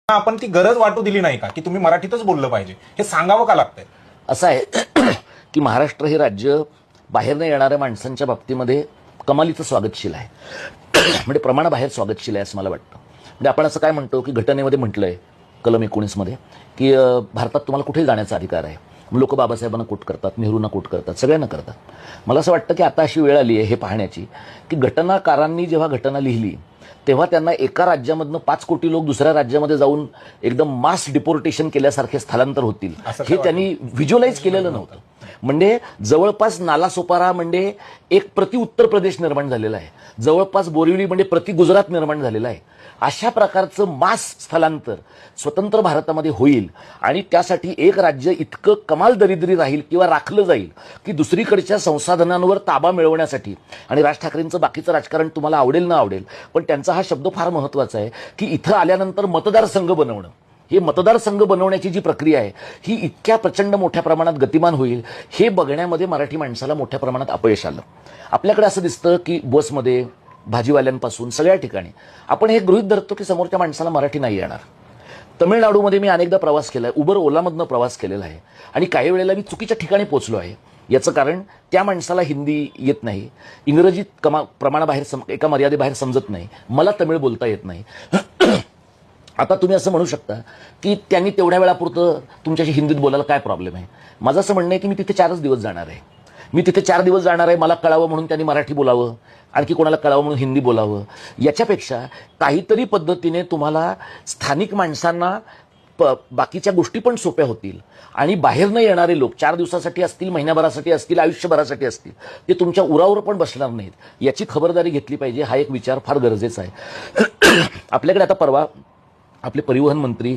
आपण ती गरज वाटू दिली नाही का की तुम्ही मराठीतच बोललं पाहिजे, हे सांगावं का लागतंय? असं आहे की महाराष्ट्र हे राज्य बाहेरनं येणाऱ्या माणसांच्या बाबतीमध्ये कमालीचं स्वागतशील आहे. म्हणजे प्रमाणाबाहेर स्वागतशील आहे असं मला वाटतं. म्हणजे आपण असं काय म्हणतो की घटनेमध्ये म्हटलंय कलम 19 मध्ये की भारतात तुम्हाला कुठेही जाण्याचा अधिकार आहे. लोक बाबासाहेबांना कोट करतात, नेहरूंना कोट करतात, सगळ्यांना करतात. मला असं वाटतं की आता अशी वेळ आली आहे हे पाहण्याची की घटनाकारांनी जेव्हा घटना लिहिली तेव्हा त्यांना एका राज्यामधनं 5 कोटी लोक दुसऱ्या राज्यामध्ये जाऊन एकदम मास डिपोर्टेशन केल्यासारखे स्थलांतर होतील हे त्यांनी व्हिज्युअलाइज केलेलं नव्हतं. म्हणजे जवळपास नालासोपारा म्हणजे एक प्रति उत्तर प्रदेश निर्माण झालेला आहे, जवळपास बोरिवली म्हणजे प्रति गुजरात निर्माण झालेला आहे. अशा प्रकारचं मास स्थलांतर स्वतंत्र भारतामध्ये होईल आणि त्यासाठी एक राज्य इतकं कमाल दरिद्री राहील किंवा राखलं जाईल की दुसरीकडच्या संसाधनांवर ताबा मिळवण्यासाठी. आणि राज ठाकरेंचं बाकीचं राजकारण तुम्हाला आवडेल ना आवडेल, पण त्यांचा हा शब्द फार महत्वाचा आहे की इथं आल्यानंतर मतदारसंघ बनवणं, हे मतदारसंघ बनवण्याची जी प्रक्रिया आहे ही इतक्या प्रचंड मोठ्या प्रमाणात गतिमान होईल हे बघण्यामध्ये मराठी माणसाला मोठ्या प्रमाणात अपयश आलं. आपल्याकडे असं दिसतं की बसमध्ये, भाजीवाल्यांपासून सगळ्या ठिकाणी आपण हे गृहीत धरतो की समोरच्या माणसाला मराठी नाही येणार. तमिळनाडूमध्ये मी अनेकदा प्रवास केला आहे, उबर ओलामधनं प्रवास केलेला आहे आणि काही वेळेला मी चुकीच्या ठिकाणी पोहोचलो आहे. याचं कारण त्या माणसाला हिंदी येत नाही, इंग्रजी प्रमाणाबाहेर एका मर्यादेबाहेर समजत नाही, मला तमिळ बोलता येत नाही. आता तुम्ही असं म्हणू शकता की त्यांनी तेवढ्या वेळापुरतं तुमच्याशी हिंदीत बोलायला काय प्रॉब्लेम आहे. माझं असं म्हणणं आहे की मी तिथे 4च दिवस जाणार आहे, मी तिथे 4 दिवस जाणार आहे, मला कळावं म्हणून त्यांनी मराठी बोलावं, आणखी कोणाला कळावं म्हणून हिंदी बोलावं. याच्यापेक्षा काहीतरी पद्धतीने तुम्हाला स्थानिक माणसांना बाकीच्या गोष्टी पण सोप्या होतील आणि बाहेर न येणारे लोक 4 दिवसासाठी असतील, महिन्याभरासाठी असतील, आयुष्यभरासाठी असतील, ते तुमच्या उरावर पण बसणार नाहीत. याची खबरदारी घेतली पाहिजे. हा एक विचार फार गरजेचा आहे. आपल्याकडे आता परवा आपले परिवहन मंत्री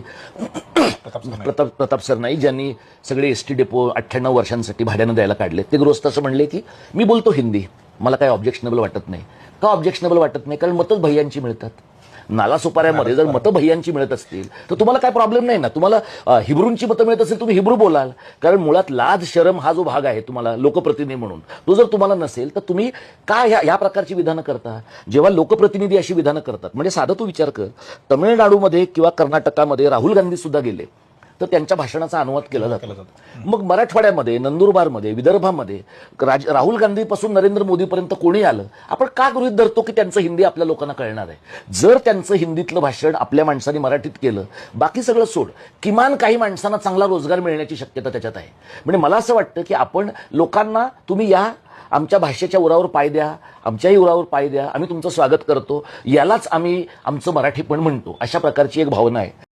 प्रताप सरनाईक ज्यांनी सगळे एसटी डेपो 98 वर्षांसाठी भाड्यानं द्यायला काढले, ते गृहस्थ असं म्हणले की मी बोलतो हिंदी, मला काय ऑब्जेक्शनेबल वाटत नाही. का ऑब्जेक्शनेबल वाटत नाही? कारण मतच भैयांची मिळतात. नालासोपाऱ्यामध्ये जर मतं भैयांची मिळत असतील तर तुम्हाला काय प्रॉब्लेम नाही ना. तुम्हाला हिब्रूंची मतं मिळत असेल, तुम्ही हिब्रू बोलाल. कारण मुळात लाज शरम हा जो भाग आहे तुम्हाला लोकप्रतिनिधी म्हणून, तो जर तुम्हाला नसेल तर तुम्ही का ह्या प्रकारची विधानं करता? जेव्हा लोकप्रतिनिधी अशी विधानं करतात, म्हणजे साधा तू विचार कर, तमिळनाडूमध्ये किंवा कर्नाटकामध्ये राहुल गांधी सुद्धा गेले तर त्यांच्या भाषणाचा अनुवाद केला जातो. मग मराठवाड्यामध्ये, नंदुरबारमध्ये, विदर्भामध्ये राहुल गांधीपासून नरेंद्र मोदीपर्यंत कोणी आलं, आपण का गृहीत धरतो की त्यांचं हिंदी आपल्या लोकांना कळणार आहे? जर त्यांचं हिंदीतलं भाषण आपल्या माणसांनी मराठीत केलं, बाकी सगळं सोड, किमान काही माणसांना चांगला रोजगार मिळण्याची शक्यता त्याच्यात आहे. म्हणजे मला असं वाटतं की आपण लोकांना, तुम्ही या, आमच्या भाषेच्या उरावर पाय द्या, आमच्याही उरावर पाय द्या, आम्ही तुमचं स्वागत करतो, यालाच आम्ही आमचं मराठी पण म्हणतो, अशा प्रकारची एक भावना आहे.